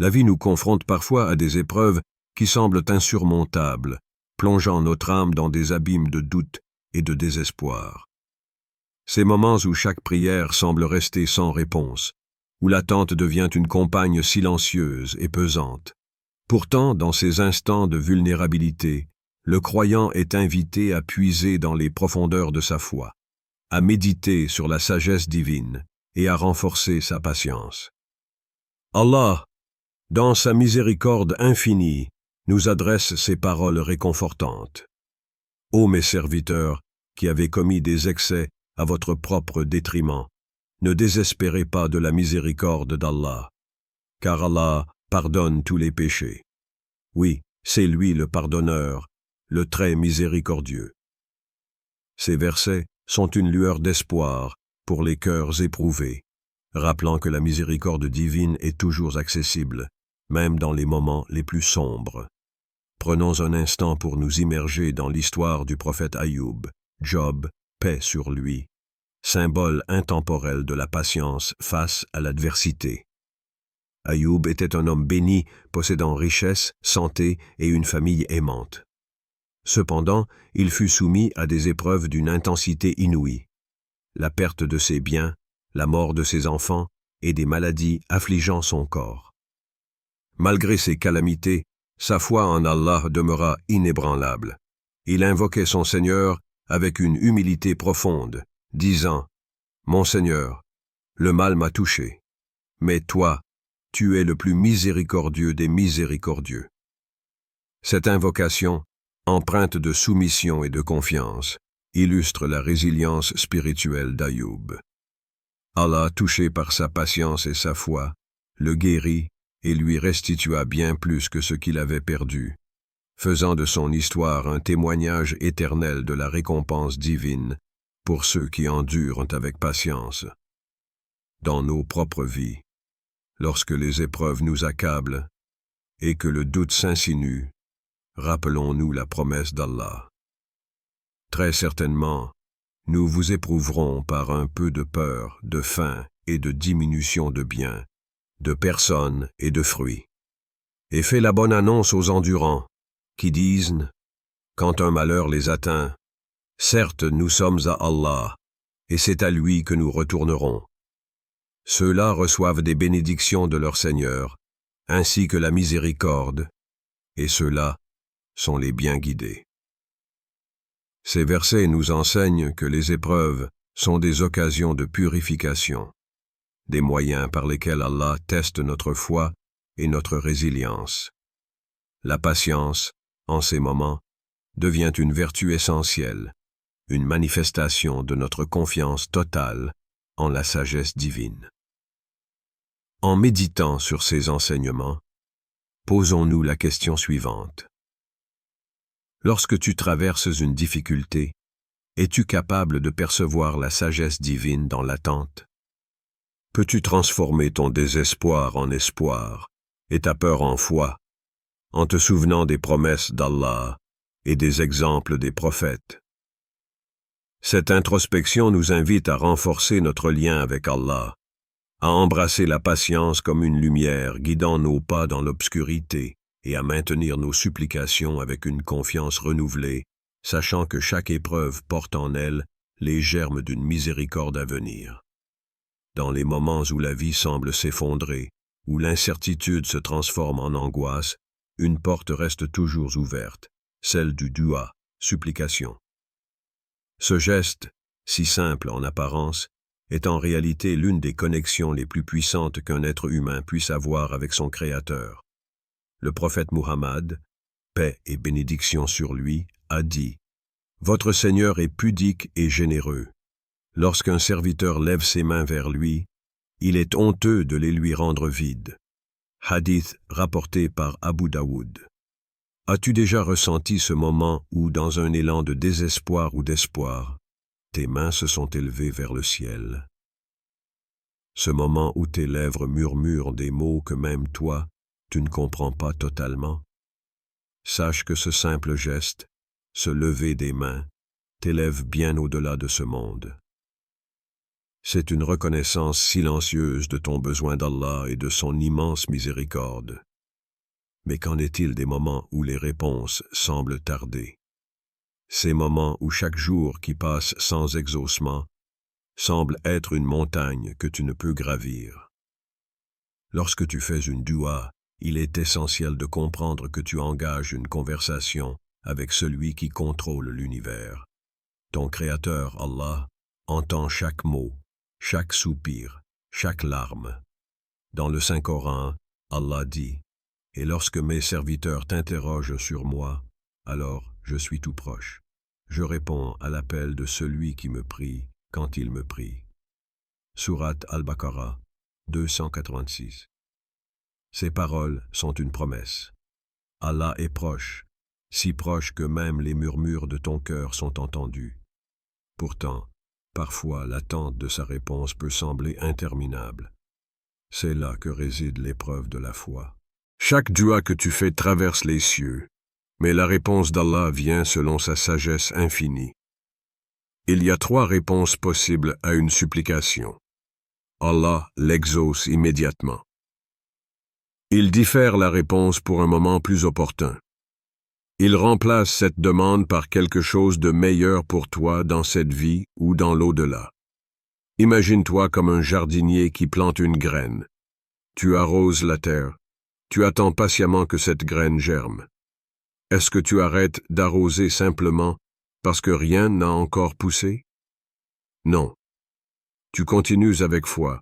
La vie nous confronte parfois à des épreuves qui semblent insurmontables, plongeant notre âme dans des abîmes de doute et de désespoir. Ces moments où chaque prière semble rester sans réponse, où l'attente devient une compagne silencieuse et pesante. Pourtant, dans ces instants de vulnérabilité, le croyant est invité à puiser dans les profondeurs de sa foi, à méditer sur la sagesse divine et à renforcer sa patience. Allah, dans sa miséricorde infinie, nous adresse ces paroles réconfortantes. Ô mes serviteurs, qui avez commis des excès à votre propre détriment, ne désespérez pas de la miséricorde d'Allah, car Allah pardonne tous les péchés. Oui, c'est lui le pardonneur, le très miséricordieux. Ces versets sont une lueur d'espoir pour les cœurs éprouvés, rappelant que la miséricorde divine est toujours accessible, même dans les moments les plus sombres. Prenons un instant pour nous immerger dans l'histoire du prophète Ayoub, Job, paix sur lui, symbole intemporel de la patience face à l'adversité. Ayoub était un homme béni, possédant richesse, santé et une famille aimante. Cependant, il fut soumis à des épreuves d'une intensité inouïe. La perte de ses biens, la mort de ses enfants et des maladies affligeant son corps. Malgré ces calamités, sa foi en Allah demeura inébranlable. Il invoquait son Seigneur avec une humilité profonde, disant « Mon Seigneur, le mal m'a touché, mais toi, tu es le plus miséricordieux des miséricordieux. » Cette invocation, empreinte de soumission et de confiance, illustre la résilience spirituelle d'Ayoub. Allah, touché par sa patience et sa foi, le guérit et lui restitua bien plus que ce qu'il avait perdu, faisant de son histoire un témoignage éternel de la récompense divine pour ceux qui endurent avec patience. Dans nos propres vies, lorsque les épreuves nous accablent et que le doute s'insinue, rappelons-nous la promesse d'Allah. Très certainement, nous vous éprouverons par un peu de peur, de faim et de diminution de biens, de personnes et de fruits. Et fais la bonne annonce aux endurants, qui disent, quand un malheur les atteint, « Certes, nous sommes à Allah, et c'est à lui que nous retournerons. » Ceux-là reçoivent des bénédictions de leur Seigneur, ainsi que la miséricorde, et ceux-là sont les bien guidés. Ces versets nous enseignent que les épreuves sont des occasions de purification, des moyens par lesquels Allah teste notre foi et notre résilience. La patience, en ces moments, devient une vertu essentielle, une manifestation de notre confiance totale en la sagesse divine. En méditant sur ces enseignements, posons-nous la question suivante. Lorsque tu traverses une difficulté, es-tu capable de percevoir la sagesse divine dans l'attente? Peux-tu transformer ton désespoir en espoir et ta peur en foi, en te souvenant des promesses d'Allah et des exemples des prophètes? Cette introspection nous invite à renforcer notre lien avec Allah, à embrasser la patience comme une lumière guidant nos pas dans l'obscurité et à maintenir nos supplications avec une confiance renouvelée, sachant que chaque épreuve porte en elle les germes d'une miséricorde à venir. Dans les moments où la vie semble s'effondrer, où l'incertitude se transforme en angoisse, une porte reste toujours ouverte, celle du dua, supplication. Ce geste, si simple en apparence, est en réalité l'une des connexions les plus puissantes qu'un être humain puisse avoir avec son Créateur. Le prophète Muhammad, paix et bénédiction sur lui, a dit « Votre Seigneur est pudique et généreux. Lorsqu'un serviteur lève ses mains vers lui, il est honteux de les lui rendre vides. » Hadith rapporté par Abu Daoud. As-tu déjà ressenti ce moment où, dans un élan de désespoir ou d'espoir, tes mains se sont élevées vers le ciel? Ce moment où tes lèvres murmurent des mots que même toi, tu ne comprends pas totalement? Sache que ce simple geste, ce lever des mains, t'élève bien au-delà de ce monde. C'est une reconnaissance silencieuse de ton besoin d'Allah et de son immense miséricorde. Mais qu'en est-il des moments où les réponses semblent tarder? Ces moments où chaque jour qui passe sans exaucement semble être une montagne que tu ne peux gravir. Lorsque tu fais une dua, il est essentiel de comprendre que tu engages une conversation avec celui qui contrôle l'univers. Ton Créateur, Allah, entend chaque mot, chaque soupir, chaque larme. Dans le Saint-Coran, Allah dit « Et lorsque mes serviteurs t'interrogent sur moi, alors je suis tout proche. Je réponds à l'appel de celui qui me prie quand il me prie. » Sourate Al-Baqarah 286. Ces paroles sont une promesse. Allah est proche, si proche que même les murmures de ton cœur sont entendus. Pourtant, parfois l'attente de sa réponse peut sembler interminable. C'est là que réside l'épreuve de la foi. Chaque dua que tu fais traverse les cieux, mais la réponse d'Allah vient selon sa sagesse infinie. Il y a 3 réponses possibles à une supplication. Allah l'exauce immédiatement. Il diffère la réponse pour un moment plus opportun. Il remplace cette demande par quelque chose de meilleur pour toi dans cette vie ou dans l'au-delà. Imagine-toi comme un jardinier qui plante une graine. Tu arroses la terre. Tu attends patiemment que cette graine germe. Est-ce que tu arrêtes d'arroser simplement parce que rien n'a encore poussé? Non. Tu continues avec foi,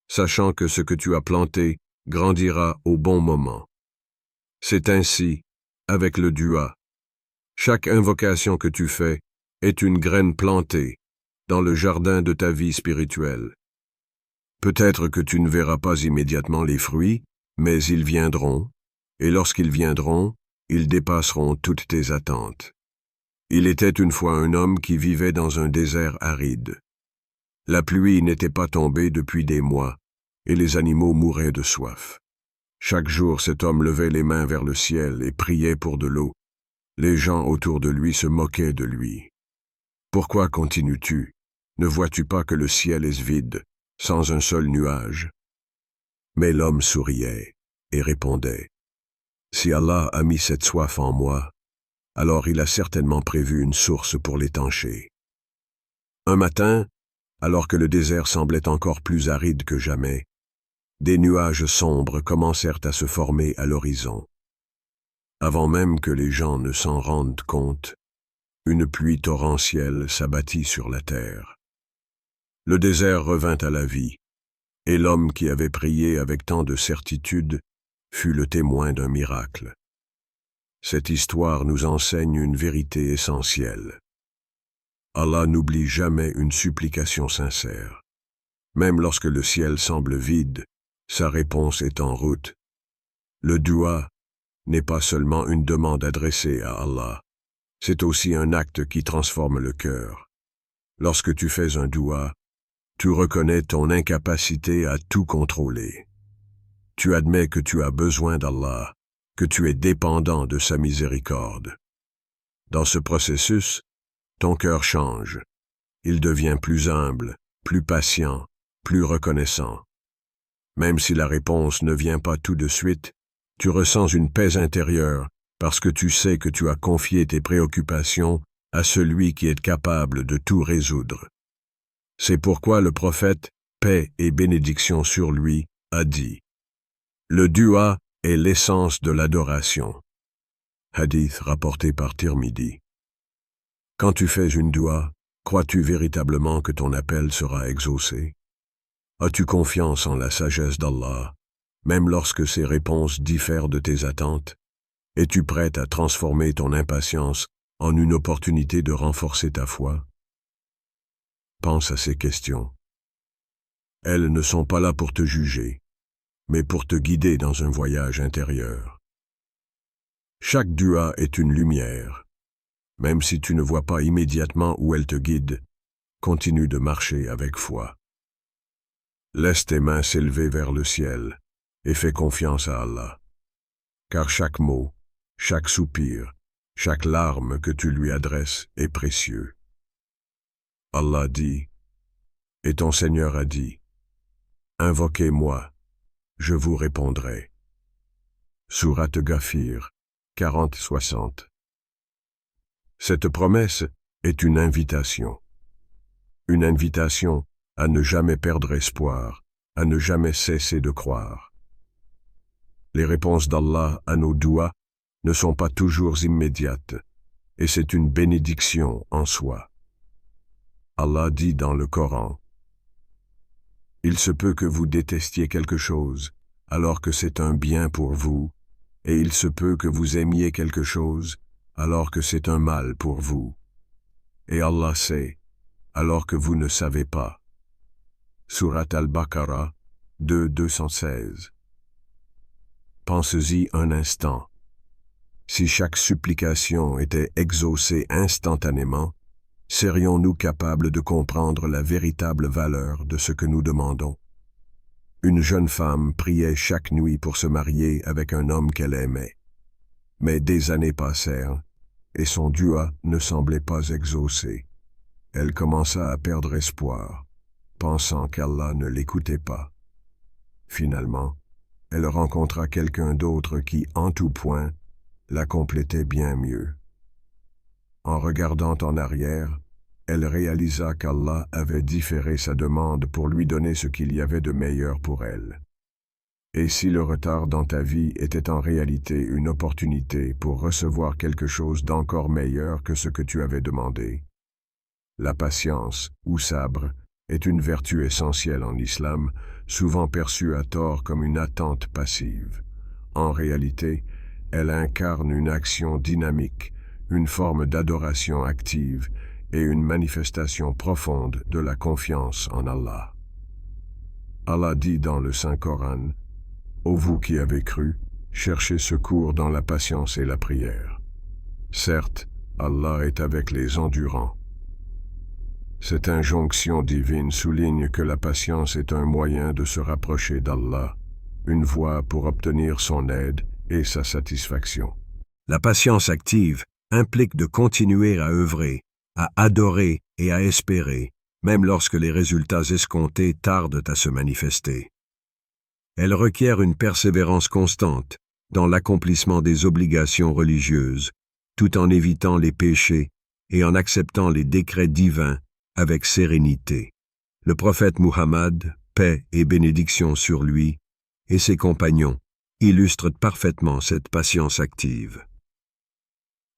sachant que ce que tu as planté grandira au bon moment. C'est ainsi avec le dua. Chaque invocation que tu fais est une graine plantée dans le jardin de ta vie spirituelle. Peut-être que tu ne verras pas immédiatement les fruits, mais ils viendront, et lorsqu'ils viendront, ils dépasseront toutes tes attentes. Il était une fois un homme qui vivait dans un désert aride. La pluie n'était pas tombée depuis des mois, et les animaux mouraient de soif. Chaque jour, cet homme levait les mains vers le ciel et priait pour de l'eau. Les gens autour de lui se moquaient de lui. « Pourquoi continues-tu? Ne vois-tu pas que le ciel est vide, sans un seul nuage? » Mais l'homme souriait et répondait « Si Allah a mis cette soif en moi, alors il a certainement prévu une source pour l'étancher. » Un matin, alors que le désert semblait encore plus aride que jamais, des nuages sombres commencèrent à se former à l'horizon. Avant même que les gens ne s'en rendent compte, une pluie torrentielle s'abattit sur la terre. Le désert revint à la vie, et l'homme qui avait prié avec tant de certitude fut le témoin d'un miracle. Cette histoire nous enseigne une vérité essentielle. Allah n'oublie jamais une supplication sincère. Même lorsque le ciel semble vide, sa réponse est en route. Le dua n'est pas seulement une demande adressée à Allah, c'est aussi un acte qui transforme le cœur. Lorsque tu fais un dua, tu reconnais ton incapacité à tout contrôler. Tu admets que tu as besoin d'Allah, que tu es dépendant de sa miséricorde. Dans ce processus, ton cœur change. Il devient plus humble, plus patient, plus reconnaissant. Même si la réponse ne vient pas tout de suite, tu ressens une paix intérieure parce que tu sais que tu as confié tes préoccupations à celui qui est capable de tout résoudre. C'est pourquoi le prophète, paix et bénédiction sur lui, a dit « Le dua est l'essence de l'adoration. » Hadith rapporté par Tirmidhi. Quand tu fais une dua, crois-tu véritablement que ton appel sera exaucé? As-tu confiance en la sagesse d'Allah, même lorsque ses réponses diffèrent de tes attentes? Es-tu prête à transformer ton impatience en une opportunité de renforcer ta foi? Pense à ces questions. Elles ne sont pas là pour te juger, mais pour te guider dans un voyage intérieur. Chaque dua est une lumière. Même si tu ne vois pas immédiatement où elle te guide, continue de marcher avec foi. Laisse tes mains s'élever vers le ciel et fais confiance à Allah. Car chaque mot, chaque soupir, chaque larme que tu lui adresses est précieux. Allah dit, Et ton Seigneur a dit, invoquez-moi, je vous répondrai. Sourate Ghafir, 40-60. Cette promesse est une invitation. Une invitation à ne jamais perdre espoir, à ne jamais cesser de croire. Les réponses d'Allah à nos douas ne sont pas toujours immédiates, et c'est une bénédiction en soi. Allah dit dans le Coran, « Il se peut que vous détestiez quelque chose, alors que c'est un bien pour vous, et il se peut que vous aimiez quelque chose, alors que c'est un mal pour vous. Et Allah sait, alors que vous ne savez pas. » Sourate Al-Baqarah 2:216. Pensez-y un instant. Si chaque supplication était exaucée instantanément, serions-nous capables de comprendre la véritable valeur de ce que nous demandons? Une jeune femme priait chaque nuit pour se marier avec un homme qu'elle aimait. Mais des années passèrent, et son dua ne semblait pas exaucé. Elle commença à perdre espoir, pensant qu'Allah ne l'écoutait pas. Finalement, elle rencontra quelqu'un d'autre qui, en tout point, la complétait bien mieux. En regardant en arrière, elle réalisa qu'Allah avait différé sa demande pour lui donner ce qu'il y avait de meilleur pour elle. Et si le retard dans ta vie était en réalité une opportunité pour recevoir quelque chose d'encore meilleur que ce que tu avais demandé? La patience, ou sabre, est une vertu essentielle en islam, souvent perçue à tort comme une attente passive. En réalité, elle incarne une action dynamique, une forme d'adoration active et une manifestation profonde de la confiance en Allah. Allah dit dans le Saint-Coran, « Ô vous qui avez cru, cherchez secours dans la patience et la prière. Certes, Allah est avec les endurants. » Cette injonction divine souligne que la patience est un moyen de se rapprocher d'Allah, une voie pour obtenir son aide et sa satisfaction. La patience active implique de continuer à œuvrer, à adorer et à espérer, même lorsque les résultats escomptés tardent à se manifester. Elle requiert une persévérance constante dans l'accomplissement des obligations religieuses, tout en évitant les péchés et en acceptant les décrets divins avec sérénité. Le prophète Muhammad, paix et bénédiction sur lui, et ses compagnons illustrent parfaitement cette patience active.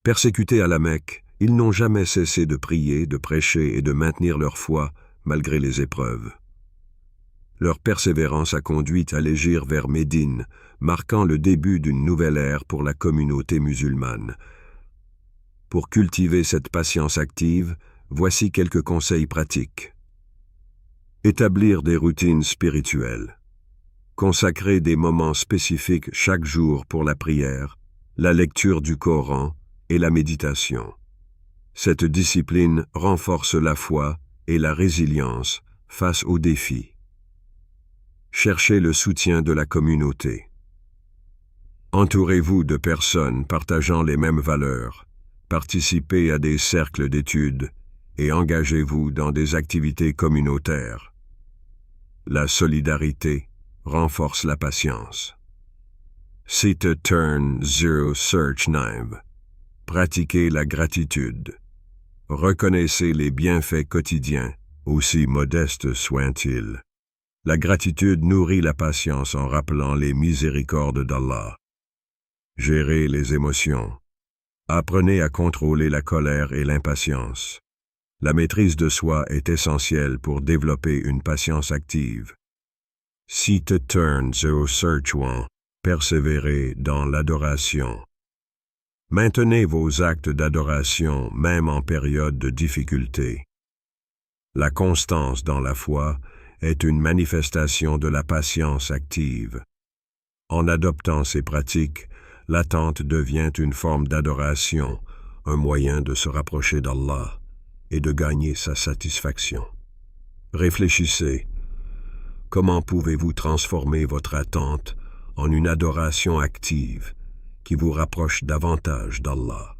Persécutés à la Mecque, ils n'ont jamais cessé de prier, de prêcher et de maintenir leur foi malgré les épreuves. Leur persévérance a conduit à l'hégire vers Médine, marquant le début d'une nouvelle ère pour la communauté musulmane. Pour cultiver cette patience active, voici quelques conseils pratiques. Établir des routines spirituelles. Consacrer des moments spécifiques chaque jour pour la prière, la lecture du Coran et la méditation. Cette discipline renforce la foi et la résilience face aux défis. Cherchez le soutien de la communauté. Entourez-vous de personnes partageant les mêmes valeurs, participez à des cercles d'études et engagez-vous dans des activités communautaires. La solidarité renforce la patience. Sit a turn zero search 9. Pratiquez la gratitude. Reconnaissez les bienfaits quotidiens, aussi modestes soient-ils. La gratitude nourrit la patience en rappelant les miséricordes d'Allah. Gérez les émotions. Apprenez à contrôler la colère et l'impatience. La maîtrise de soi est essentielle pour développer une patience active. Sit a turn zero search 1. Persévérez dans l'adoration. Maintenez vos actes d'adoration même en période de difficulté. La constance dans la foi est une manifestation de la patience active. En adoptant ces pratiques, l'attente devient une forme d'adoration, un moyen de se rapprocher d'Allah et de gagner sa satisfaction. Réfléchissez. Comment pouvez-vous transformer votre attente en une adoration active qui vous rapproche davantage d'Allah?